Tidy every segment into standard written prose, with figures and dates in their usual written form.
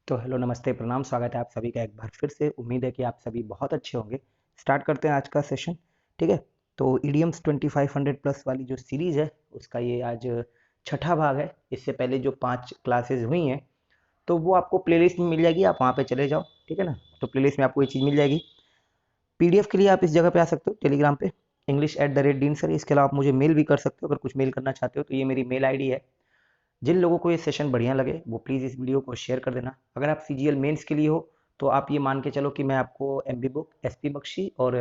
तो हेलो नमस्ते प्रणाम, स्वागत है आप सभी का एक बार फिर से। उम्मीद है कि आप सभी बहुत अच्छे होंगे। स्टार्ट करते हैं आज का सेशन। ठीक है, तो ईडीएम्स 2500 प्लस वाली जो सीरीज है उसका ये आज छठा भाग है। इससे पहले जो 5 क्लासेस हुई हैं तो वो आपको प्लेलिस्ट में मिल जाएगी, आप वहाँ पे चले जाओ। ठीक है ना, तो प्लेलिस्ट में आपको ये चीज़ मिल जाएगी। पीडीएफ के लिए आप इस जगह पे आ सकते हो, टेलीग्राम पे English@dean sir। इसके अलावा आप मुझे मेल भी कर सकते हो, अगर कुछ मेल करना चाहते हो तो ये मेरी मेल आईडी है। जिन लोगों को ये सेशन बढ़िया लगे वो प्लीज़ इस वीडियो को शेयर कर देना। अगर आप सीजीएल मेंस के लिए हो तो आप ये मान के चलो कि मैं आपको एमबी बुक, एसपी बख्शी और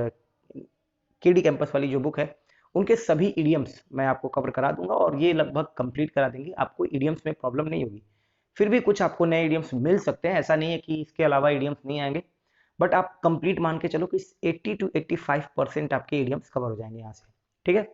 केडी कैंपस वाली जो बुक है उनके सभी ईडियम्स मैं आपको कवर करा दूंगा और ये लगभग कंप्लीट करा देंगे। आपको ईडियम्स में प्रॉब्लम नहीं होगी। फिर भी कुछ आपको नए ईडियम्स मिल सकते हैं, ऐसा नहीं है कि इसके अलावा ईडियम्स नहीं आएंगे, बट आप कंप्लीट मान के चलो कि 80 to 85% आपके ईडियम्स कवर हो जाएंगे यहाँ से। ठीक है,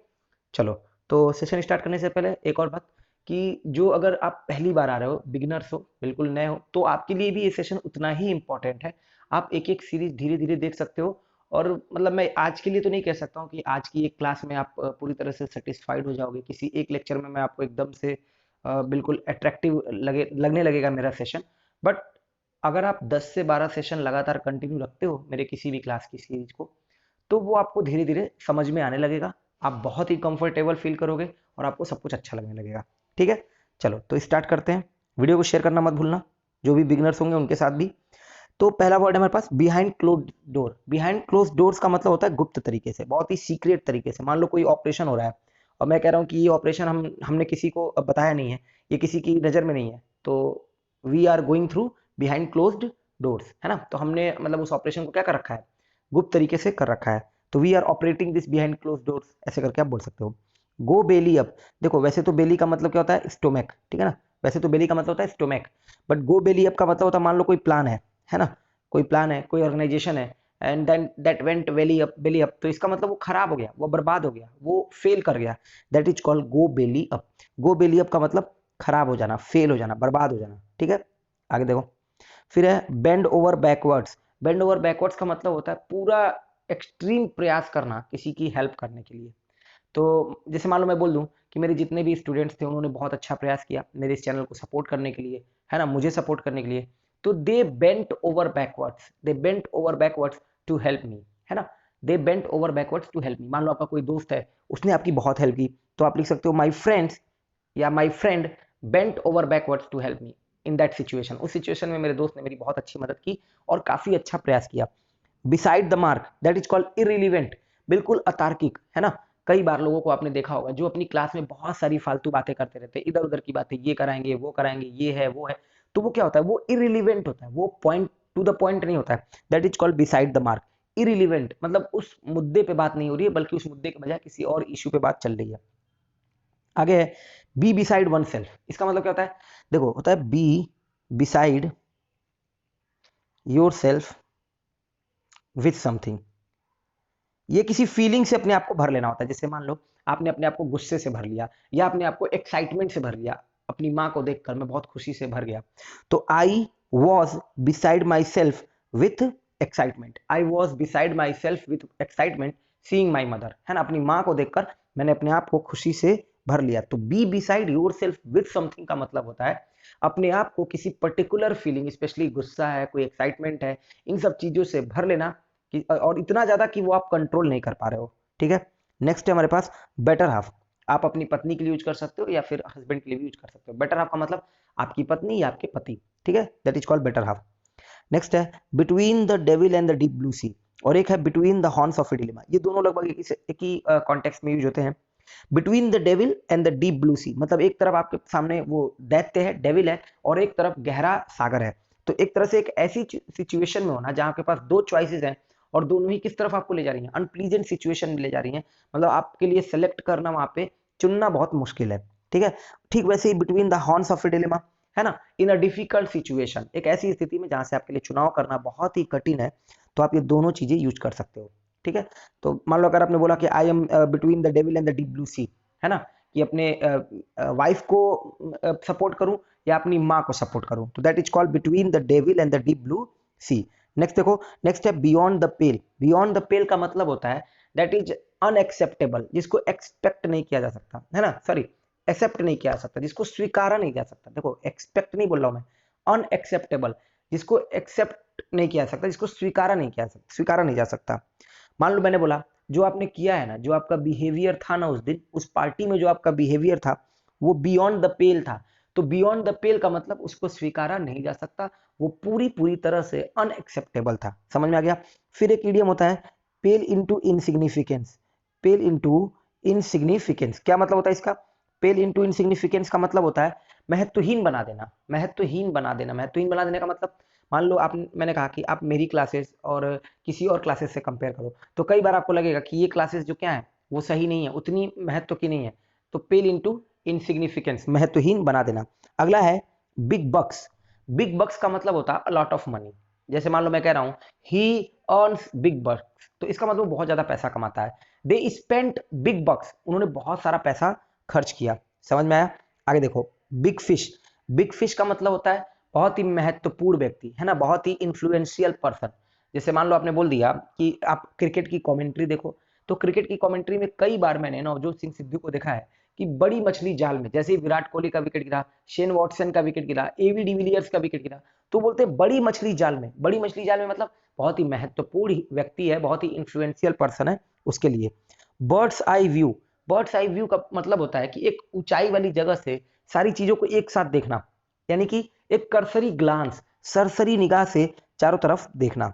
चलो। तो सेशन स्टार्ट करने से पहले एक और बात कि जो अगर आप पहली बार आ रहे हो, बिगिनर्स हो, बिल्कुल नए हो, तो आपके लिए भी ये सेशन उतना ही इंपॉर्टेंट है। आप एक एक सीरीज धीरे धीरे देख सकते हो। और मतलब मैं आज के लिए तो नहीं कह सकता हूँ कि आज की एक क्लास में आप पूरी तरह से सेटिस्फाइड हो जाओगे। किसी एक लेक्चर में मैं आपको एकदम से बिल्कुल अट्रैक्टिव लगने लगेगा मेरा सेशन। बट अगर आप 10 से 12 सेशन लगातार कंटिन्यू रखते हो मेरे किसी भी क्लास की सीरीज को, तो वो आपको धीरे धीरे समझ में आने लगेगा। आप बहुत ही कंफर्टेबल फील करोगे और आपको सब कुछ अच्छा लगने लगेगा। ठीक है, चलो तो स्टार्ट करते हैं। वीडियो को शेयर करना मत भूलना, जो भी बिगिनर्स होंगे उनके साथ भी। तो पहला वर्ड है हमारे पास behind close door. Behind close doors का मतलब होता है गुप्त तरीके से, बहुत ही सीक्रेट तरीके से। मान लो कोई ऑपरेशन हो रहा है और मैं कह रहा हूँ कि ये ऑपरेशन हमने किसी को बताया नहीं है, ये किसी की नज़र में नहीं है, तो we are going through behind closed doors, है ना। तो हमने मतलब उस ऑपरेशन को क्या कर रखा है, गुप्त तरीके से कर रखा है। तो we are operating this behind close doors, ऐसे करके आप बोल सकते हो। Go belly up. देखो वैसे तो बेली का मतलब क्या होता है, स्टोमक। ठीक है ना, वैसे तो बेली का मतलब होता है stomach, but go belly up का मतलब होता है मान लो कोई प्लान है ना, कोई प्लान है, कोई ऑर्गेनाइजेशन है, and then that went belly up, तो इसका मतलब वो खराब हो गया, वो बर्बाद हो गया, वो फेल कर गया। That is called go belly up. Go belly up का मतलब खराब हो जाना, फेल हो जाना, बर्बाद हो जाना। ठीक है, आगे देखो। फिर है bend over backwards. Bend over backwards का मतलब होता है पूरा एक्सट्रीम प्रयास करना किसी की हेल्प करने के लिए। तो जैसे मान लो मैं बोल दूं कि मेरे जितने भी स्टूडेंट्स थे उन्होंने बहुत अच्छा प्रयास किया मेरे इस चैनल को सपोर्ट करने के लिए, है ना, मुझे सपोर्ट करने के लिए। तो they bent over backwards, they bent over backwards to help me, है ना। They bent over backwards to help me. मान लो आपका कोई दोस्त है, उसने आपकी बहुत हेल्प की, तो आप लिख सकते हो माई फ्रेंड्स या my friend bent over backwards to help me in that situation. उस सिचुएशन में मेरे दोस्त ने मेरी बहुत अच्छी मदद की और काफी अच्छा प्रयास किया। Beside the mark, that is called irrelevant. बिल्कुल अतार्किक, है ना। कई बार लोगों को आपने देखा होगा जो अपनी क्लास में बहुत सारी फालतू बातें करते रहते हैं, इधर उधर की बातें, ये कराएंगे वो कराएंगे, ये है वो है, तो वो क्या होता है, वो इरिलीवेंट होता है, वो पॉइंट टू द पॉइंट नहीं होता है। That is called beside the mark. Irrelevant मतलब उस मुद्दे पे बात नहीं हो रही है, बल्कि उस मुद्दे के बजाय किसी और इश्यू पे बात चल रही है। आगे है बी बिसाइड वन सेल्फ। इसका मतलब क्या होता है, देखो होता है be beside your self with something. ये किसी फीलिंग से अपने आप को भर लेना होता है। जैसे मान लो आपने अपने आप को गुस्से से भर लिया, या अपने आप को एक्साइटमेंट से भर लिया। अपनी माँ को देखकर मैं बहुत खुशी से भर गया, तो आई was beside my self with excitement. I was beside my self with excitement seeing my mother, है ना। अपनी माँ को देखकर मैंने अपने आप को खुशी से भर लिया। तो be beside your self with something का मतलब होता है अपने आप को किसी पर्टिकुलर फीलिंग, स्पेशली गुस्सा है, कोई एक्साइटमेंट है, इन सब चीजों से भर लेना और इतना ज्यादा कि वो आप कंट्रोल नहीं कर पा रहे हो। ठीक है, नेक्स्ट है हमारे पास बेटर हाफ। आप अपनी पत्नी के लिए यूज कर सकते हो या फिर हस्बैंड के लिए भी यूज कर सकते हो। बेटर हाफ का मतलब आपकी पत्नी या आपके पति। ठीक है, that is called better half. Next है between the devil and the deep blue sea, और एक है between the horns of a dilemma. ये दोनों लगभग एक ही कॉन्टेक्स्ट में यूज होते हैं। Between the devil and the deep blue sea मतलब एक तरफ आपके सामने वो दैत्य है, डेविल है, और एक तरफ गहरा सागर है। तो एक तरह से एक ऐसी सिचुएशन में होना जहां आपके पास दो चॉइसेस हैं और दोनों ही किस तरफ आपको ले जा रही हैं, अनप्लीजेंट सिचुएशन में ले जा रही हैं। मतलब आपके लिए सेलेक्ट करना, वहां पे चुनना बहुत मुश्किल है। ठीक है, ठीक वैसे ही between the horns of a dilemma, है ना, इन अ डिफिकल्ट सिचुएशन, एक ऐसी स्थिति में जहां से आपके लिए चुनाव करना बहुत ही कठिन है, तो आप ये दोनों चीजें यूज कर सकते हो। ठीक है, तो मान लो अगर आपने बोला कि I am between the devil and the deep blue sea, है ना, कि अपने वाइफ को सपोर्ट करूं या अपनी माँ को सपोर्ट करूं, तो that is called between the devil and the deep blue sea. Next देखो, नेक्स्ट है beyond the pale. Beyond the pale का मतलब होता है दैट इज अनएक्सेप्टेबल, जिसको एक्सपेक्ट नहीं किया जा सकता, है ना, सॉरी, एक्सेप्ट नहीं किया जा सकता, जिसको स्वीकारा नहीं जा सकता। देखो एक्सपेक्ट नहीं बोल रहा हूं मैं, अनएक्सेप्टेबल, जिसको एक्सेप्ट नहीं किया जा सकता, जिसको स्वीकारा नहीं जा सकता। मान लो मैंने बोला जो आपने किया है ना, जो आपका बिहेवियर था ना उस दिन उस पार्टी में, जो आपका बिहेवियर था वो बियॉन्ड द पेल था। तो बियॉन्ड द पेल का मतलब उसको स्वीकारा नहीं जा सकता, वो पूरी पूरी तरह से अनएक्सेप्टेबल था। समझ में आ गया। फिर एक इडियम होता है पेल इनटू इनसिग्निफिकेंस। पेल इनटू इनसिग्निफिकेंस क्या मतलब होता है इसका? पेल इनटू इनसिग्निफिकेंस का मतलब होता है महत्वहीन बना देना। महत्वहीन बना देना, महत्वहीन बना देने का मतलब, मान लो आप, मैंने कहा कि आप मेरी क्लासेस और किसी और क्लासेस से कंपेयर करो, तो कई बार आपको लगेगा कि ये क्लासेस जो क्या है वो सही नहीं है, उतनी महत्व की नहीं है। तो पेल इनटू इनसिग्निफिकेंस, महत्वहीन बना देना। अगला है बिग बक्स। बिग बक्स का मतलब होता है अ लॉट ऑफ मनी। जैसे मान लो मैं कह रहा हूं ही अर्न्स बिग बक्स, तो इसका मतलब बहुत ज्यादा पैसा कमाता है। दे स्पेंट बिग बक्स, उन्होंने बहुत सारा पैसा खर्च किया। समझ में आया? आगे देखो बिग फिश। बिग फिश का मतलब होता है बहुत ही महत्वपूर्ण व्यक्ति, है ना, बहुत ही इन्फ्लुएंशियल पर्सन। जैसे मान लो आपने बोल दिया कि आप क्रिकेट की कमेंट्री देखो, तो क्रिकेट की कमेंट्री में कई बार मैंने नवजोत सिंह सिद्धू को देखा है कि बड़ी मछली जाल में, जैसे विराट कोहली का विकेट गिरा, शेन वॉटसन का विकेट गिरा, एवी डिविलियर्स का विकेट गिरा, तो बोलते हैं बड़ी मछली जाल में। बड़ी मछली जाल में मतलब बहुत ही महत्वपूर्ण व्यक्ति है, बहुत ही इन्फ्लुएंशियल पर्सन है उसके लिए। Birds eye view. Birds eye view का मतलब होता है कि एक ऊंचाई वाली जगह से सारी चीजों को एक साथ देखना, यानी कि एक कर्सरी ग्लांस, सरसरी निगाह से चारों तरफ देखना।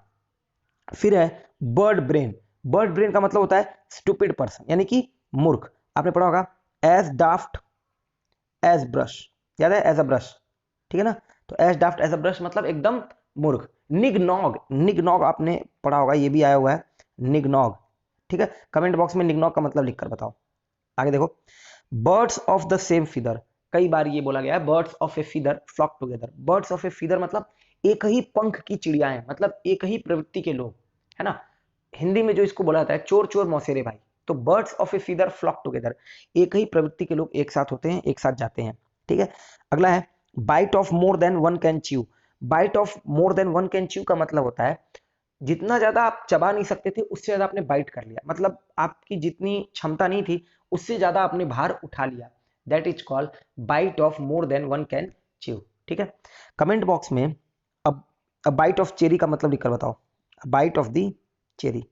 फिर है बर्ड ब्रेन। बर्ड ब्रेन का मतलब होता है स्टूपिड पर्सन, यानी कि मूर्ख। आपने पढ़ा होगा एज डाफ्ट एज ब्रश, याद है? एज अ ब्रश, ठीक है ना। तो as daft as a brush मतलब एकदम मूर्ख। निगनॉग, निगनॉग आपने पढ़ा होगा, ये भी आया हुआ है निगनॉग, ठीक है। कमेंट बॉक्स में निगनॉग का मतलब लिखकर बताओ। आगे देखो birds of the same feather. कई बार ये बोला गया है birds of a feather flock together. Birds of a feather मतलब एक ही पंख की चिड़िया है, मतलब एक ही प्रवृत्ति के लोग, है ना। हिंदी में जो इसको बोला जाता है चोर चोर मौसेरे भाई। तो birds of a feather flock together, एक ही प्रवृत्ति के लोग एक साथ होते हैं, एक साथ जाते हैं, ठीक है। अगला है bite off more than one can chew. Bite off more than one can chew का मतलब होता है जितना ज्यादा आप चबा नहीं सकते थे उससे ज्यादा आपने बाइट कर लिया, मतलब आपकी जितनी क्षमता नहीं थी उससे ज्यादा आपने भार उठा लिया। That is called bite off more than one can chew, ठीक है। कमेंट बॉक्स में अब बाइट ऑफ चेरी का मतलब लिखकर बताओ। बाइट ऑफ दी चेरी,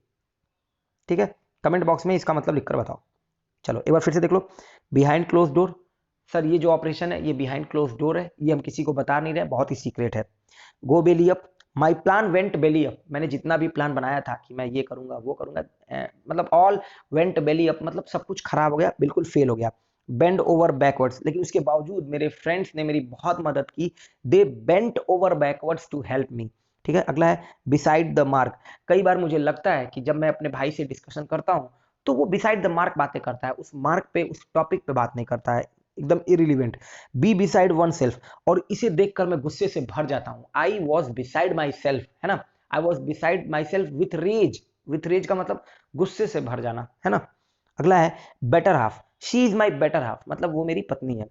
ठीक है। कमेंट बॉक्स में इसका मतलब लिखकर बताओ। चलो एक बार फिर से देख लो। बिहाइंड क्लोज डोर, सर ये जो ऑपरेशन है ये बिहाइंड क्लोज डोर है, ये हम किसी को बता नहीं रहे, बहुत ही सीक्रेट है। Go belly up. My plan went belly up, मैंने जितना भी प्लान बनाया था कि मैं ये करूंगा वो करूंगा, मतलब ऑल वेंट बेली अप मतलब सब कुछ खराब हो गया, बिल्कुल फेल हो गया। बेंड ओवर बैकवर्ड्स, लेकिन उसके बावजूद मेरे फ्रेंड्स ने मेरी बहुत मदद की। They bent over backwards to help me, ठीक है। अगला है बिसाइड द मार्क। कई बार मुझे लगता है कि जब मैं अपने भाई से डिस्कशन करता हूँ तो वो बिसाइड द मार्क बातें करता है, उस मार्क पे, उस टॉपिक पे बात नहीं करता है, एकदम irrelevant. Be beside one self, और इसे देखकर मैं गुस्से से भर जाता हूं। I was beside my self, है ना। I was beside my self with rage. With rage का मतलब गुस्से से भर जाना, है ना। अगला है better half. She is my better half मतलब वो मेरी पत्नी है।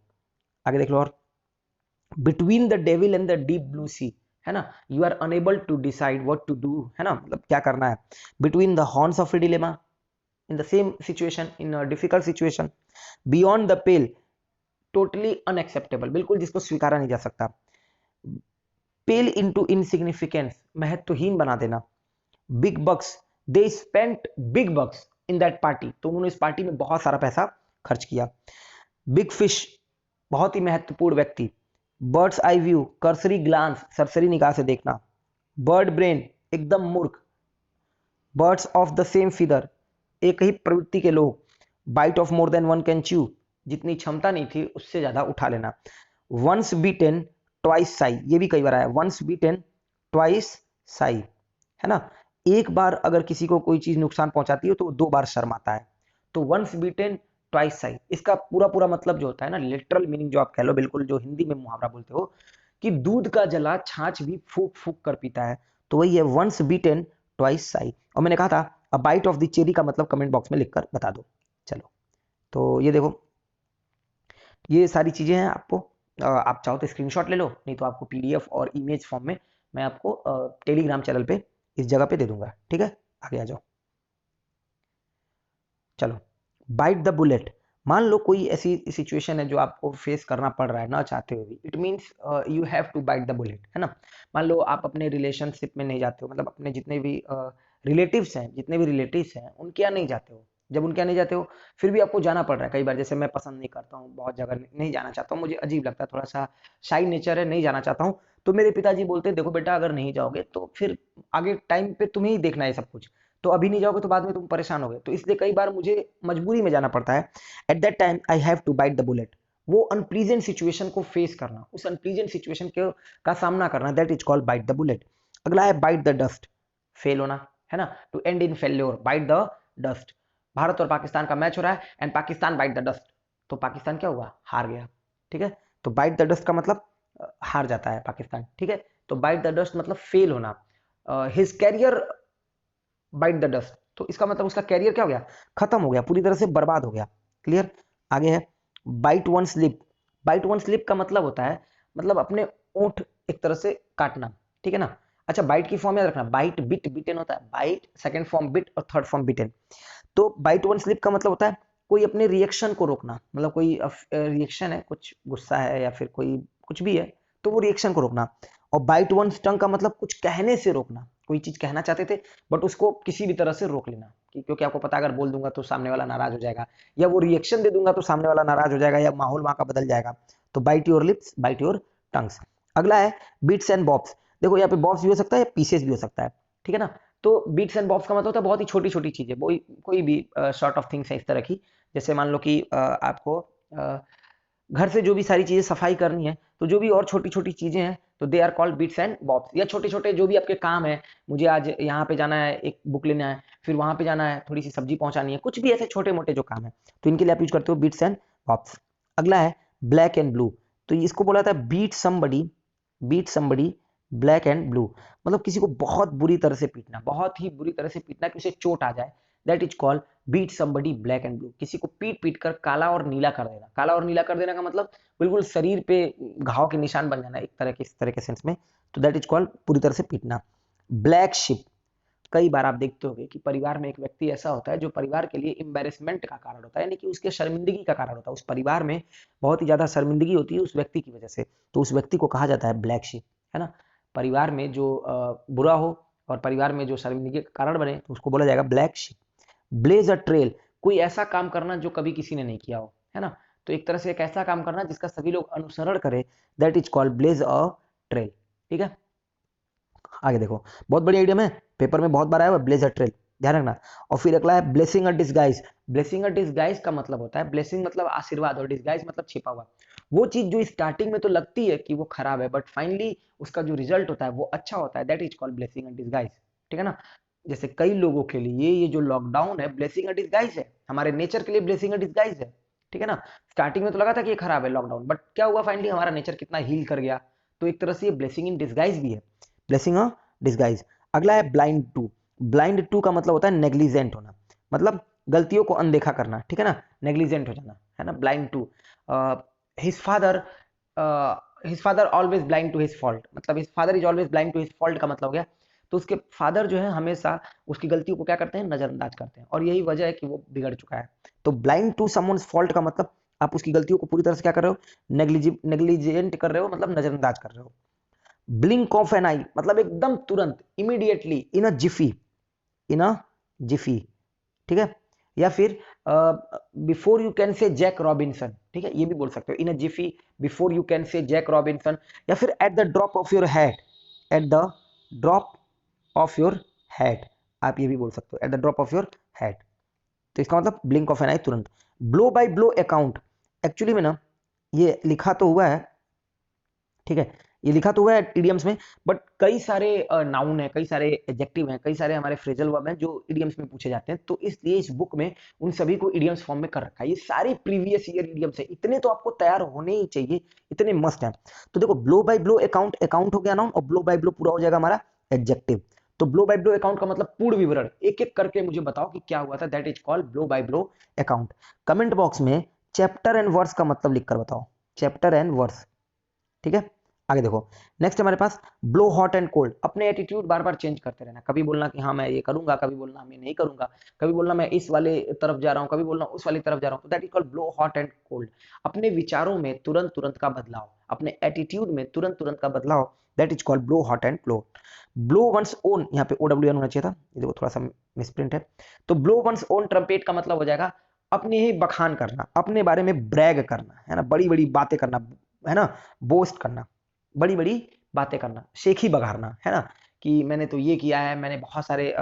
आगे देख लो। और between the devil and the deep blue sea, है ना, you are unable to decide what to do, है ना, मतलब क्या करना है। Between the horns of a dilemma, in the same situation, in a difficult situation. Beyond the pale, totally unacceptable, बिल्कुल जिसको स्वीकारा नहीं जा सकता। पेल इनटू इनसिग्निफिकेंस, महत्वहीन बना देना। Big box, they spent big box in that party, तो उन्होंने इस पार्टी में बहुत सारा पैसा खर्च किया। बिग फिश, बहुत ही महत्वपूर्ण व्यक्ति। Bird's eye view, cursory glance, सरसरी निगाह से देखना। बर्ड ब्रेन, एकदम मूर्ख। Birds of the same feather, एक ही प्रवृत्ति के लोग। Bite off more than one can chew, जितनी क्षमता नहीं थी उससे ज्यादा उठा लेना। वंस बीटेन ट्वाइस साई, ये भी कई बार आया, वंस बीटेन ट्वाइस साई, है ना। एक बार अगर किसी को कोई चीज नुकसान पहुंचाती है तो दो बार शर्माता है। तो वंस बीटेन ट्वाइस साई, इसका पूरा पूरा मतलब जो होता है ना, लिटरल मीनिंग जो आप कह लो, बिल्कुल जो हिंदी में मुहावरा बोलते हो कि दूध का जला छाछ भी फूक फूक कर पीता है, तो वही है वंस बीटेन ट्वाइस साई। और मैंने कहा था a bite of the cherry का मतलब कमेंट बॉक्स में लिखकर बता दो। चलो तो ये देखो, ये सारी चीजें हैं। आपको आप चाहो तो स्क्रीनशॉट ले लो, नहीं तो आपको पीडीएफ और इमेज फॉर्म में मैं आपको टेलीग्राम चैनल पे इस जगह पे दे दूंगा, ठीक है। आगे आ जाओ। चलो बाइट द बुलेट। मान लो कोई ऐसी सिचुएशन है जो आपको फेस करना पड़ रहा है ना चाहते हुए भी, it means you have to bite the bullet, है ना। मान लो आप अपने रिलेशनशिप में नहीं जाते हो, मतलब अपने जितने भी रिलेटिव्स हैं उनके यहाँ नहीं जाते हो। जब उनके यहाँ नहीं जाते हो फिर भी आपको जाना पड़ रहा है कई बार, जैसे मैं पसंद नहीं करता हूँ, बहुत जगह नहीं जाना चाहता हूँ, मुझे अजीब लगता है, थोड़ा सा शाई नेचर है, नहीं जाना चाहता हूँ। तो मेरे पिताजी बोलते हैं देखो बेटा अगर नहीं जाओगे तो फिर आगे टाइम पे तुम्हें ही देखना है सब कुछ, तो अभी नहीं जाओगे तो बाद में तुम परेशान होगे, तो इसलिए कई बार मुझे मजबूरी में जाना पड़ता है। At that time I have to bite the bullet. वो अनप्लीजेंट सिचुएशन को फेस करना, उस अनप्लीजेंट सिचुएशन के का सामना करना, that is called bite the bullet. अगला है बाइट द डस्ट, फेल होना, है ना, to end in failure, bite the dust. Bharat और पाकिस्तान का मैच हो रहा है and Pakistan bite the dust, तो पाकिस्तान क्या हुआ, हार गया, ठीक है। तो बाइट द डस्ट का मतलब हार जाता है पाकिस्तान, ठीक है। तो बाइट द डस्ट मतलब फेल होना। His career bite the dust, तो इसका मतलब उसका कैरियर क्या हो गया, खत्म हो गया, पूरी तरह से बर्बाद हो गया। क्लियर। आगे है bite one slip. Bite one slip का मतलब होता है, मतलब अपने ओंठ एक तरह से काटना, ठीक है ना। अच्छा, बाइट की फॉर्म याद रखना, बाइट बिट बिटेन होता है, बाइट सेकंड फॉर्म बिट और थर्ड फॉर्म बिटेन। तो बाइट वन स्लिप का मतलब होता है कोई अपने रिएक्शन को रोकना, मतलब कोई रिएक्शन है, कुछ गुस्सा है या फिर कोई कुछ भी है, तो वो रिएक्शन को रोकना। और बाइट वन टंग का मतलब कुछ कहने से रोकना, कोई चीज कहना चाहते थे बट उसको किसी भी तरह से रोक लेना, क्योंकि आपको पता अगर बोल दूंगा तो सामने वाला नाराज हो जाएगा, या वो रिएक्शन दे दूंगा तो सामने वाला नाराज हो जाएगा, या माहौल वहां का बदल जाएगा। तो bite your lips, bite your tongues. अगला है बीट्स एंड बॉब्स। देखो यहाँ पे बॉब्स भी हो सकता है या पीसेस भी हो सकता है, ठीक है ना। तो बीट्स एंड बॉब्स का मतलब होता है बहुत ही छोटी छोटी चीजें, कोई भी सॉर्ट ऑफ थिंग्स है इस तरह की। जैसे मान लो कि आपको घर से जो भी सारी चीजें सफाई करनी है, तो जो भी और छोटी छोटी चीजें हैं तो they are called bits and bobs. या छोटे छोटे जो भी आपके काम है, मुझे आज यहाँ पे जाना है, एक बुक लेना है, फिर वहां पे जाना है, थोड़ी सी सब्जी पहुंचानी है, कुछ भी ऐसे छोटे मोटे जो काम है, तो इनके लिए आप यूज करते हो बिट्स एंड बॉब्स। अगला है ब्लैक एंड ब्लू। तो इसको बोला था beat somebody black and blue, मतलब किसी को बहुत बुरी तरह से पीटना, बहुत ही बुरी तरह से पीटना कि उसे चोट आ जाए, that is called beat somebody black and blue. किसी को पीट पीट कर काला और नीला कर देना। काला और नीला कर देना का मतलब बिल्कुल शरीर पे घाव के निशान बन जाना, एक तरह के, इस तरह के सेंस में, तो दैट इज कॉल्ड पूरी तरह से पीटना। ब्लैक शिप, कई बार आप देखते होंगे कि परिवार में एक व्यक्ति ऐसा होता है जो परिवार के लिए एम्बेरसमेंट का कारण होता है, यानी कि उसके शर्मिंदगी का कारण होता है, उस परिवार में बहुत ही ज्यादा शर्मिंदगी होती है उस व्यक्ति की वजह से, तो उस व्यक्ति को कहा जाता है ब्लैक शिप, है ना। परिवार में जो बुरा हो और परिवार में जो शर्मिंदगी का कारण बने तो उसको बोला जाएगा black ship. Blaze a trail, कोई ऐसा काम करना जो कभी किसी ने नहीं किया हो, है ना। तो एक तरह से एक ऐसा काम करना जिसका सभी लोग अनुसरण करें, that is called blaze a trail, ठीक है। आगे देखो, बहुत बड़ी आइडिया है, पेपर में बहुत बार आया हुआ ब्लेज अ ट्रेल, ध्यान रखना। और फिर अगला है ब्लेसिंग अ डिसगाइज। ब्लेसिंग अ डिसगाइज का मतलब होता है, ब्लेसिंग मतलब आशीर्वाद और डिसगाइज मतलब छिपा हुआ। वो चीज जो स्टार्टिंग में तो लगती है कि वो खराब है बट फाइनली उसका जो रिजल्ट होता है वो अच्छा होता है, that is called blessing a disguise, ठीक है ना। जैसे कई लोगों के लिए ये जो लॉकडाउन है ब्लेसिंग अ डिसगाइज है, हमारे नेचर के लिए ब्लेसिंग अ डिसगाइज है, ठीक है ना। स्टार्टिंग में तो लगा था कि ये खराब है लॉकडाउन, बट क्या हुआ फाइनली हमारा नेचर कितना हील कर गया, तो एक तरह से ये ब्लेसिंग इन डिसगाइज भी है, ब्लेसिंग अ डिसगाइज। अगला है ब्लाइंड टू। ब्लाइंड टू का मतलब होता है नेग्लिजेंट होना, मतलब गलतियों को अनदेखा करना, ठीक है ना, नेग्लिजेंट हो जाना, है ना, blind to. His father his father always blind to his fault, मतलब his father is always blind to his fault का मतलब हो गया, तो उसके फादर जो है हमेशा उसकी गलतियों को क्या करते हैं, नजरअंदाज करते हैं, और यही वजह है कि वो बिगड़ चुका है। तो ब्लाइंड टू समवन्स फॉल्ट का मतलब आप उसकी गलतियों को पूरी तरह से क्या कर रहे हो, नेग्लिजेंट कर रहे हो, मतलब नजरअंदाज कर रहे हो। ब्लिंक ऑफ एन आई मतलब एकदम तुरंत, इमीडिएटली, इन अ जिफी, ठीक है। या फिर before you can say Jack Robinson, ठीक है, ये भी बोल सकते हो, in a jiffy, before you can say Jack Robinson, या फिर at the drop of your hat, at the drop of your hat, आप ये भी बोल सकते हो, at the drop of your hat. तो इसका मतलब ब्लिंक ऑफ एन आई, तुरंत। Blow by blow account, actually में ना ये लिखा तो हुआ है, ठीक है, ये लिखा तो हुआ है इडियम्स में, बट कई सारे नाउन है, कई सारे एडजेक्टिव हैं, कई सारे हमारे फ्रेजल वर्ब हैं जो इडियम्स में पूछे जाते हैं, तो इसलिए इस बुक में उन सभी को इडियम्स फॉर्म में कर रखा है। ये सारे प्रीवियस ईयर इडियम्स है, इतने तो आपको तैयार होने ही चाहिए, इतने मस्त हैं। तो देखो, blow by blow account, account हो गया नाउन, और ब्लो बाय ब्लो पूरा हो जाएगा हमारा एडजेक्टिव। तो ब्लो बाय ब्लो अकाउंट का मतलब पूर्ण विवरण, एक एक करके मुझे बताओ कि क्या हुआ था, that is called blow by blow account. Comment box में चैप्टर एंड वर्स का मतलब लिखकर बताओ, चैप्टर एंड वर्स, ठीक है। आगे देखो, नेक्स्ट हमारे पास ब्लो हॉट एंड कोल्ड, अपने एटीट्यूड बार बार चेंज करते रहना, कभी बोलना कि हाँ मैं ये करूंगा, कभी बोलना मैं नहीं करूंगा, कभी बोलना मैं इस वाले तरफ जा रहा हूँ, कभी बोलना उस वाली तरफ जा रहा हूँ, तो that is called blow hot and cold. अपने विचारों में तुरंत तुरंत का बदलाव, अपने एटीट्यूड में तुरंत तुरंत का बदलाव, that is called blow hot and cold. Blow one's own, यहाँ पे OWN होना चाहिए था, ये देखो थोड़ा सा मिसप्रिंट है। तो ब्लो वंस ओन ट्रम्पेट का मतलब हो जाएगा अपने ही बखान करना, अपने बारे में ब्रैग करना, है ना, बड़ी बड़ी बातें करना, है ना, बोस्ट करना, बड़ी बड़ी बातें करना, शेखी बघारना, है ना, कि मैंने तो ये किया है, मैंने बहुत सारे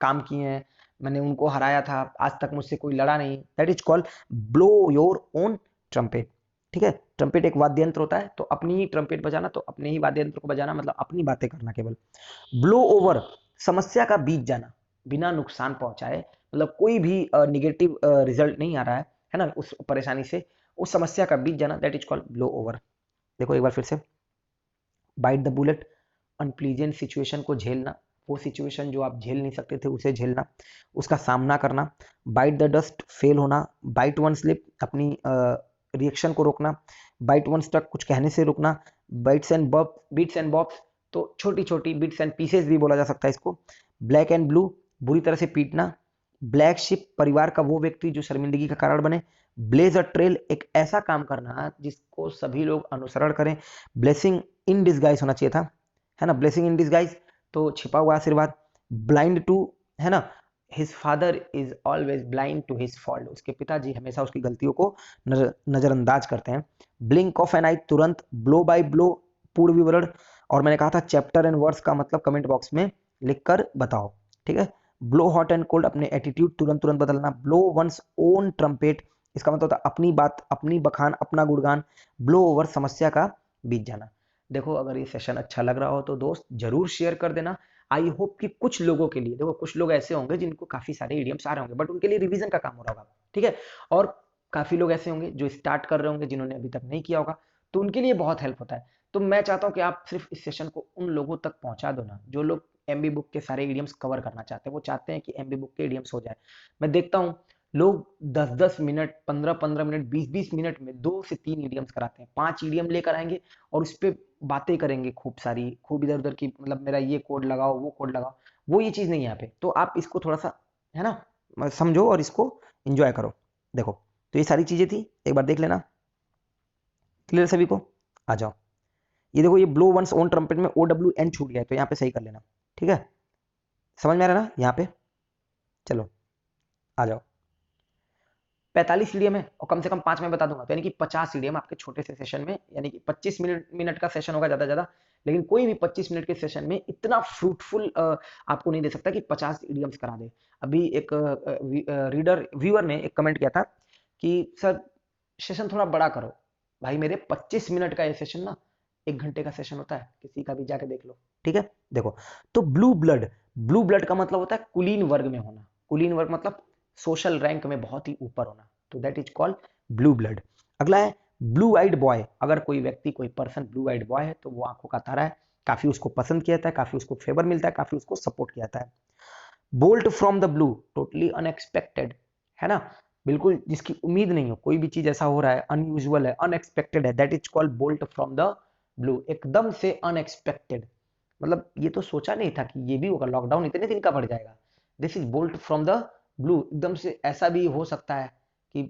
काम किए हैं, मैंने उनको हराया था, आज तक मुझसे कोई लड़ा नहीं, that is called blow your own trumpet. ठीक है, ट्रम्पेट एक वाद्य यंत्र होता है, तो अपनी ही ट्रम्पेट बजाना, तो अपने ही वाद्य यंत्र को बजाना मतलब अपनी बातें करना केवल। ब्लो ओवर, समस्या का बीत जाना बिना नुकसान पहुंचाए, मतलब कोई भी निगेटिव रिजल्ट नहीं आ रहा है ना, उस परेशानी से, उस समस्या का बीत जाना, that is called blow over. देखो एक बार फिर से, bite the bullet, unpleasant situation को झेलना, वो सिचुएशन जो आप झेल नहीं सकते थे उसे झेलना, उसका सामना करना। बाइट द डस्ट, फेल होना। बाइट वन स्लिप, अपनी रिएक्शन को रोकना। बाइट वन स्टक, कुछ कहने से रुकना। Bites and bob, bits and bobs, तो छोटी छोटी बिट्स एंड पीसेस भी बोला जा सकता है इसको। ब्लैक एंड ब्लू, बुरी तरह से पीटना। ब्लैक शिप, परिवार का वो व्यक्ति जो शर्मिंदगी का कारण बने। ब्लेज अ ट्रेल, एक ऐसा काम करना जिसको सभी लोग अनुसरण करें। ब्लेसिंग इन डिसगाइज होना चाहिए था, है ना, ब्लेसिंग इन डिसगाइज, तो छिपा हुआ आशीर्वाद। ब्लाइंड टू, है ना, his father is always blind to his fault, उसके पिताजी हमेशा उसकी गलतियों को नजरअंदाज करते हैं। ब्लिंक ऑफ एन आई, तुरंत। ब्लो बाय ब्लो, पूर्ण विवरण। और मैंने कहा था चैप्टर एंड वर्स का मतलब कमेंट बॉक्स में लिखकर बताओ, ठीक है। ब्लो हॉट एंड कोल्ड, अपने एटीट्यूड तुरंत तुरंत बदलना। ब्लो वंस ओन ट्रम्पेट, इसका मतलब होता है अपनी बात, अपनी बखान, अपना गुणगान। ब्लो ओवर, समस्या का बीत जाना। देखो अगर ये सेशन अच्छा लग रहा हो तो दोस्त जरूर शेयर कर देना। आई होप कि कुछ लोगों के लिए, देखो कुछ लोग ऐसे होंगे जिनको काफी सारे इडियम्स आ रहे होंगे, बट उनके लिए रिवीजन का काम हो रहा होगा, ठीक है। और काफी लोग ऐसे होंगे जो स्टार्ट कर रहे होंगे, जिन्होंने अभी तक नहीं किया होगा, तो उनके लिए बहुत हेल्प होता है। तो मैं चाहता हूँ कि आप सिर्फ इस सेशन को उन लोगों तक पहुंचा दो ना, जो लोग एमबी बुक के सारे इडियम्स कवर करना चाहते हैं, वो चाहते हैं कि एमबी बुक के इडियम्स हो जाए। मैं देखता हूँ लोग 10-10 मिनट, 15-15 मिनट, 20-20 मिनट में 2 से 3 इडियम्स कराते हैं, 5 इडियम लेकर आएंगे और उस पर बातें करेंगे खूब सारी, खूब इधर उधर की, मतलब मेरा ये कोड लगाओ, वो कोड लगाओ, वो ये चीज नहीं है यहाँ पे। तो आप इसको थोड़ा सा, है ना, समझो और इसको एंजॉय करो। देखो तो ये सारी चीजें थी, एक बार देख लेना। क्लियर सभी को? आ जाओ। ये देखो, ये ब्लो वंस ओन ट्रम्पेट में OWN छूट गया है, तो यहाँ पे सही कर लेना, ठीक है। समझ में आ रहा है ना यहाँ पे? चलो आ जाओ। 45 ईडीएम है और कम से कम 5 मैं बता दूंगा, तो यानी कि 50 ईडीएम आपके छोटे से सेशन में, यानी कि 25 मिनट का सेशन होगा ज्यादा ज्यादा। लेकिन कोई भी 25 मिनट के सेशन में इतना फ्रूटफुल आपको नहीं दे सकता कि 50 ईडीएम्स करा दे। अभी एक व्यूअर ने एक कमेंट किया था कि सर सेशन थोड़ा बड़ा करो। भाई मेरे 25 मिनट का ये सेशन ना 1 घंटे का सेशन होता है, किसी का भी जाके देख लो, ठीक है। देखो, तो ब्लू ब्लड, ब्लू ब्लड का मतलब होता है कुलीन वर्ग में होना। कुलीन वर्ग मतलब सोशल रैंक में बहुत ही ऊपर होना, तो that is called blue blood. अगला है ब्लू आइड बॉय। अगर कोई व्यक्ति, कोई पर्सन ब्लू आइड बॉय है तो वो आंखों का तारा है, काफी उसको पसंद किया जाता है, काफी उसको फेवर मिलता है, काफी उसको सपोर्ट किया जाता है। Bolt from the blue, totally unexpected, है ना, बिल्कुल जिसकी उम्मीद नहीं हो, कोई भी चीज ऐसा हो रहा है, अनयूजुअल है, अनएक्सपेक्टेड है, that is called bolt from the blue, एकदम से अनएक्सपेक्टेड, मतलब ये तो सोचा नहीं था कि ये भी होगा, लॉकडाउन इतने दिन का बढ़ जाएगा। This is bolt from the blue, एकदम से ऐसा भी हो सकता है कि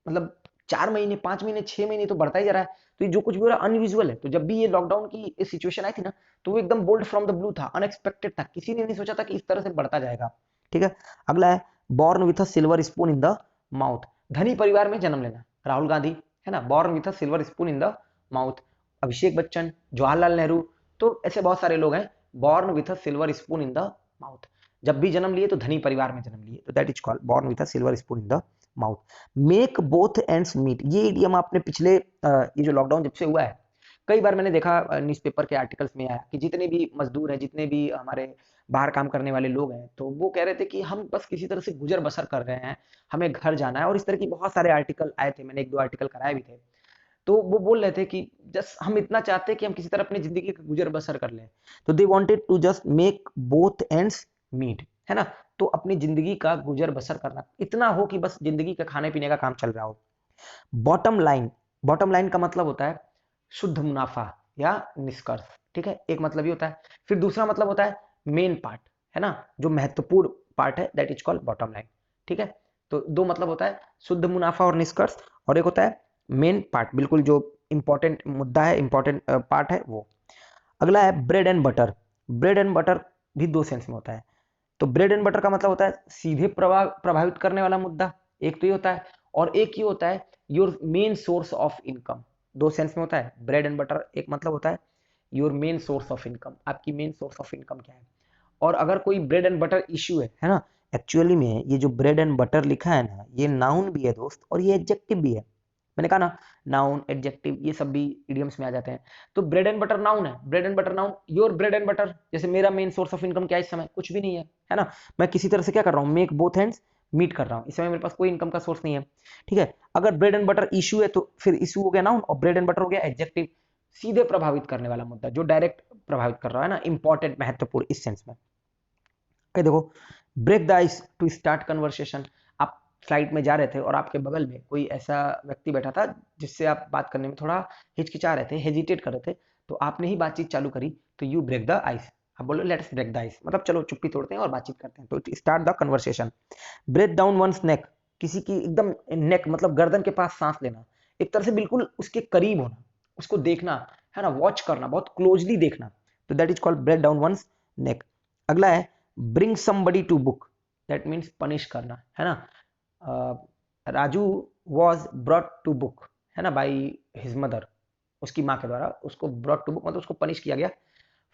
मतलब 4 महीने, 5 महीने, 6 महीने तो बढ़ता ही जा रहा है, तो ये जो कुछ भी हो रहा है अनयूजुअल है। तो जब भी ये लॉकडाउन की सिचुएशन आई थी ना, तो वो एकदम बोल्ड फ्रॉम द ब्लू था, अनएक्सपेक्टेड था, किसी ने नहीं सोचा था कि इस तरह से बढ़ता जाएगा, ठीक है। अगला है born with a silver spoon in the mouth, धनी परिवार में जन्म लेना, राहुल गांधी, है ना, born with a silver spoon in the mouth. Abhishek Bachchan, Jawaharlal Nehru, तो ऐसे बहुत सारे लोग हैं born with a silver spoon in the mouth, जब भी जन्म लिए तो धनी परिवार में जन्म लिए, तो that is called born with a silver spoon in the mouth. Make both ends meet, ये इडियम आपने पिछले ये जो लॉकडाउन जब से हुआ है, कई बार मैंने देखा न्यूज़पेपर के आर्टिकल्स में आया कि जितने भी मजदूर हैं, जितने भी हमारे बाहर काम करने वाले लोग हैं, तो वो कह रहे थे कि हम बस किसी तरह से गुजर बसर कर रहे हैं, हमें घर जाना है, और इस तरह की बहुत सारे आर्टिकल आए थे, मैंने 1-2 आर्टिकल कराए भी थे। तो वो बोल रहे थे कि जस्ट हम इतना चाहते हैं कि हम किसी तरह अपनी जिंदगी का गुजर बसर कर लें, तो they wanted to just make both ends meet, है ना, तो अपनी जिंदगी का गुजर बसर करना इतना हो कि बस जिंदगी का खाने पीने का काम चल रहा हो। बॉटम लाइन, बॉटम लाइन का मतलब होता है शुद्ध मुनाफा, या निष्कर्ष, ठीक है, एक मतलब ये होता है। फिर दूसरा मतलब होता है मेन पार्ट, है ना, जो महत्वपूर्ण पार्ट है, that is called bottom line, ठीक है। तो दो मतलब होता है, शुद्ध मुनाफा और निष्कर्ष, और एक होता है मेन पार्ट, बिल्कुल जो इंपॉर्टेंट मुद्दा है, इंपॉर्टेंट पार्ट है वो। अगला है bread and butter. Bread and butter भी दो सेंस में होता है। तो ब्रेड एंड बटर का मतलब होता है सीधे प्रभावित करने वाला मुद्दा, एक तो ये होता है, और एक ये होता है your main source of income. दो सेंस में होता है ब्रेड एंड बटर। एक मतलब होता है your main source of income, आपकी मेन सोर्स ऑफ इनकम क्या है। और अगर कोई ब्रेड एंड बटर इश्यू है ना, एक्चुअली में ये जो ब्रेड एंड बटर लिखा है ना, ये नाउन भी है दोस्त, और ये एडजेक्टिव भी है। मैंने कहा ना, नाउन एडजेक्टिव ये सब भी इडियम्स में आ जाते हैं। तो ब्रेड एंड बटर नाउन है, bread and butter noun, your bread and butter, जैसे मेरा मेन सोर्स ऑफ इनकम क्या है इस समय, कुछ भी नहीं है ना। मैं किसी तरह से क्या कर रहा हूँ, मेक बोथ हैंड्स मीट कर रहा हूँ, इस समय मेरे पास कोई इनकम का सोर्स नहीं है, ठीक है। अगर ब्रेड एंड बटर इशू है तो फिर इशू हो गया नाउन, और ब्रेड एंड बटर हो गया एडजेक्टिव, सीधे प्रभावित करने वाला मुद्दा, जो डायरेक्ट प्रभावित कर रहा है ना, इंपॉर्टेंट, महत्वपूर्ण, इस सेंस में। देखो, break the ice to start conversation. आप फ्लाइट में जा रहे थे और आपके बगल में कोई ऐसा व्यक्ति बैठा था जिससे आप बात करने में थोड़ा हिचकिचा रहे थे, हेजिटेट कर रहे थे, तो आपने ही बातचीत चालू करी, तो यू ब्रेक द आइस। आप बोलो लेट्स ब्रेक द आइस, मतलब चलो चुप्पी तोड़ते हैं और बातचीत करते हैं, तो start the conversation. Breathe down one's neck, किसी की एकदम नेक मतलब गर्दन के पास सांस लेना, एक तरह से बिल्कुल उसके करीब होना, उसको देखना, है ना, वॉच करना, बहुत क्लोजली देखना, तो that is called breathe down one's neck. अगला है bring somebody to book, that means punish करना, है ना। Raju was brought to book, है ना, बाई हिज मदर, उसकी माँ के द्वारा उसको ब्रॉट टू बुक मतलब उसको पनिश किया गया,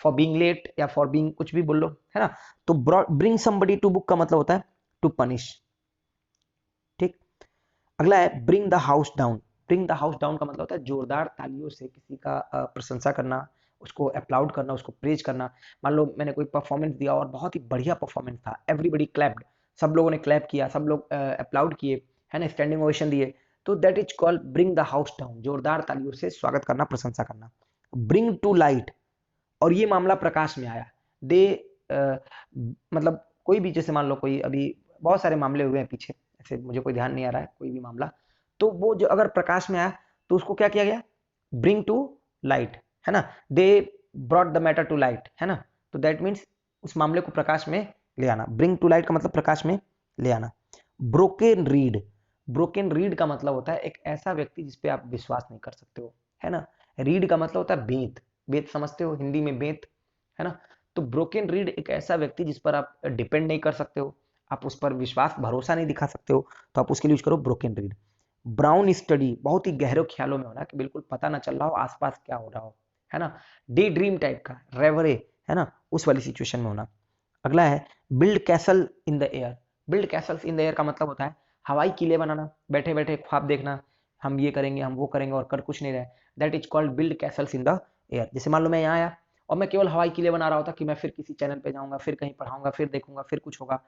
फॉर बीइंग लेट या फॉर बीइंग कुछ भी बोल लो, है ना। तो ब्रिंग समबडी टू बुक का मतलब होता है टू पनिश, ठीक। अगला है bring the house down. Bring the house down का मतलब होता है जोरदार तालियों से किसी का प्रशंसा करना, उसको अप्लाउड करना, उसको प्रेज करना। मान लो मैंने कोई परफॉर्मेंस दिया और बहुत ही बढ़िया परफॉर्मेंस था, एवरीबडी क्लैप्ड, सब लोगों ने क्लैप किया, सब लोग अप्लाउड किए, है ना, स्टैंडिंग ओवेशन दिए, तो that is called bring the house down, जोरदार तालियों से स्वागत करना, प्रशंसा करना। ब्रिंग टू लाइट, और ये मामला प्रकाश में आया, दे मतलब कोई भी, जैसे मान लो कोई अभी बहुत सारे मामले हुए हैं पीछे, ऐसे मुझे कोई ध्यान नहीं आ रहा है कोई भी मामला, तो वो जो अगर प्रकाश में आया तो उसको क्या किया गया, ब्रिंग टू लाइट, है ना, they brought the matter to light, है ना, तो दैट मीन्स उस मामले को प्रकाश में ले आना। ब्रिंग टू लाइट का मतलब प्रकाश में ले आना। ब्रोकन रीड, ब्रोकन रीड का मतलब होता है एक ऐसा व्यक्ति जिसपे आप विश्वास नहीं कर सकते हो, है ना। रीड का मतलब होता है बेंत, बेंत समझते हो हिंदी में, बेंत, है ना। तो ब्रोकन रीड एक ऐसा व्यक्ति जिस पर आप डिपेंड नहीं कर सकते हो, आप उस पर विश्वास भरोसा नहीं दिखा सकते हो, तो आप उसके लिए यूज करो ब्रोकन रीड। ब्राउन स्टडी, बहुत ही गहरे ख्यालों में होना, कि बिल्कुल पता ना चल रहा हो आसपास क्या हो रहा हो, है ना। डे ड्रीम टाइप का, रेवरे, है ना, उस वाली सिचुएशन में होना। अगला है build castle in the air. Build castles in the air का मतलब होता है हवाई किले बनाना, बैठे बैठे ख्वाब देखना, हम ये करेंगे, हम वो करेंगे, और कर कुछ नहीं रहे, that is called build castles in the air. जैसे मान लो मैं यहाँ आया और मैं केवल हवाई किले बना रहा होता कि मैं फिर किसी चैनल पे जाऊंगा, फिर कहीं पढ़ाऊंगा, फिर देखूंगा, फिर कुछ होगा,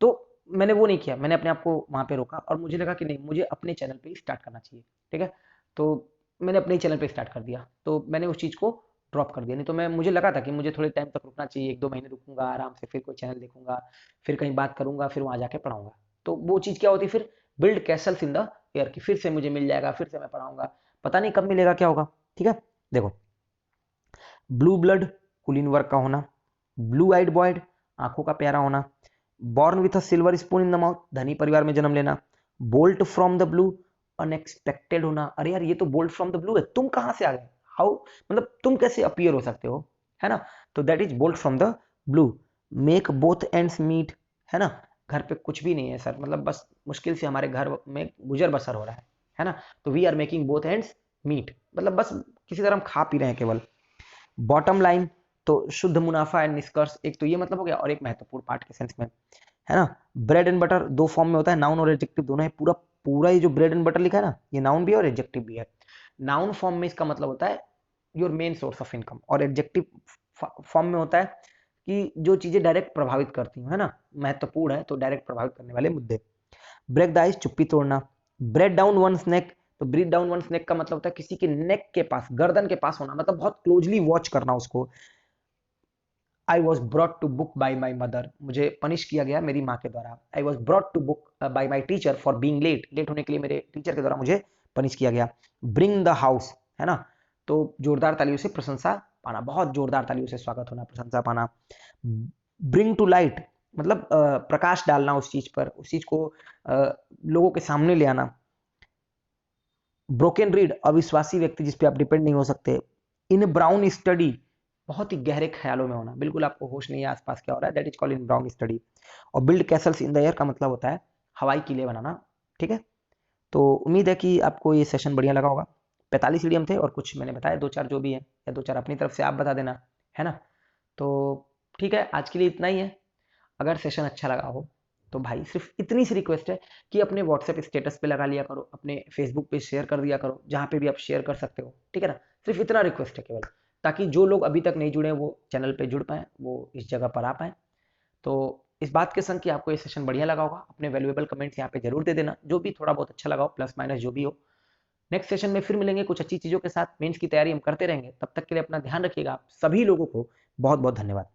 तो मैंने वो नहीं किया, मैंने अपने आप को वहां पे रोका, और मुझे लगा कि नहीं, मुझे अपने चैनल पे ही स्टार्ट करना चाहिए, ठीक है। तो मैंने अपने ही चैनल पे स्टार्ट कर दिया, तो मैंने उस चीज को ड्रॉप कर दिया। नहीं तो मैं, मुझे लगा था कि मुझे थोड़े टाइम तक रुकना चाहिए, एक दो महीने रुकूंगा आराम से, फिर कोई चैनल देखूंगा, फिर कहीं बात करूंगा, फिर वहां जाके पढ़ाऊंगा। तो वो चीज क्या होती, फिर build castles in the air, की फिर से मुझे मिल जाएगा, फिर से मैं पढ़ाऊंगा, पता नहीं कब मिलेगा, क्या होगा, ठीक है। देखो, ब्लू ब्लड, कुलीन वर्क का होना। ब्लू आइड बॉयड, आंखों का प्यारा होना। Born with a silver spoon in the mouth, धनी परिवार में जन्म लेना। Bolt from the blue, unexpected होना, अरे यार ये तो बोल्ट फ्रॉम द ब्लू है, तुम कहां से आ गए, हाउ, मतलब तुम कैसे अपीयर हो सकते हो, है ना, तो that is bolt from the blue. Make both ends meet, है ना, घर पे कुछ भी नहीं है सर, मतलब बस मुश्किल से हमारे घर में गुजर बसर हो रहा है ना, तो we are making both ends meet, मतलब बस किसी तरह हम खा पी रहे हैं केवल। बॉटम लाइन, तो शुद्ध मुनाफा एंड निष्कर्ष, एक तो ये मतलब हो गया, और एक महत्वपूर्ण पार्ट के सेंस में, है ना। ब्रेड एंड बटर दो फॉर्म में होता है, नाउन और एडजेक्टिव दोनों है। पूरा पूरा ये जो ब्रेड एंड बटर लिखा है ना, ये नाउन भी है और एडजेक्टिव भी है। नाउन फॉर्म में इसका मतलब होता है your main source of income, और एडजेक्टिव फॉर्म में होता है कि जो चीजें डायरेक्ट प्रभावित करती हूँ, है ना, महत्वपूर्ण है, तो डायरेक्ट प्रभावित करने वाले मुद्दे। ब्रेक द आइस, चुप्पी तोड़ना। ब्रेड डाउन वन स्नैक, तो ब्रीथ डाउन वन स्नैक का मतलब होता है किसी के नेक के पास, गर्दन के पास होना, मतलब बहुत क्लोजली वॉच करना उसको। I was brought to book by my mother, मुझे पनिश किया गया मेरी माँ के द्वारा। I was brought to book by my teacher for being late, late होने के लिए मेरे टीचर के द्वारा मुझे पनिश किया गया। ब्रिंग द हाउस, है ना, तो जोरदार तालियों से प्रशंसा पाना, बहुत जोरदार तालियों से स्वागत होना, प्रशंसा पाना। ब्रिंग टू लाइट मतलब प्रकाश डालना उस चीज पर, उस चीज को लोगों के सामने ले आना। ब्रोकन रीड अविश्वासी व्यक्ति जिस पे आप डिपेंड नहीं हो सकते। इन ब्राउन स्टडी बहुत ही गहरे ख्यालों में होना, बिल्कुल आपको होश नहीं है आसपास क्या हो रहा है, that is called in brown study. और build castles in the air का मतलब होता है हवाई किले बनाना, ठीक है। तो उम्मीद है कि आपको ये सेशन बढ़िया लगा होगा। 45 ईडियम थे और कुछ मैंने बताया, दो चार जो भी है, या दो चार अपनी तरफ से आप बता देना, है ना। तो ठीक है, आज के लिए इतना ही है। अगर सेशन अच्छा लगा हो तो भाई सिर्फ इतनी सी रिक्वेस्ट है कि अपने व्हाट्सएप स्टेटस पे लगा लिया करो, अपने फेसबुक पे शेयर कर दिया करो, जहाँ पे भी आप शेयर कर सकते हो, ठीक है ना। सिर्फ इतना रिक्वेस्ट है केवल, ताकि जो लोग अभी तक नहीं जुड़े हैं वो चैनल पे जुड़ पाए, वो इस जगह पर आ पाए। तो इस बात के संग कि आपको ये सेशन बढ़िया लगा होगा, अपने वैल्यूएबल कमेंट्स यहाँ पे जरूर दे देना, जो भी थोड़ा बहुत अच्छा लगा हो, प्लस माइनस जो भी हो। नेक्स्ट सेशन में फिर मिलेंगे कुछ अच्छी चीजों के साथ, मेंस की तैयारी हम करते रहेंगे। तब तक के लिए अपना ध्यान रखिएगा। आप सभी लोगों को बहुत बहुत धन्यवाद।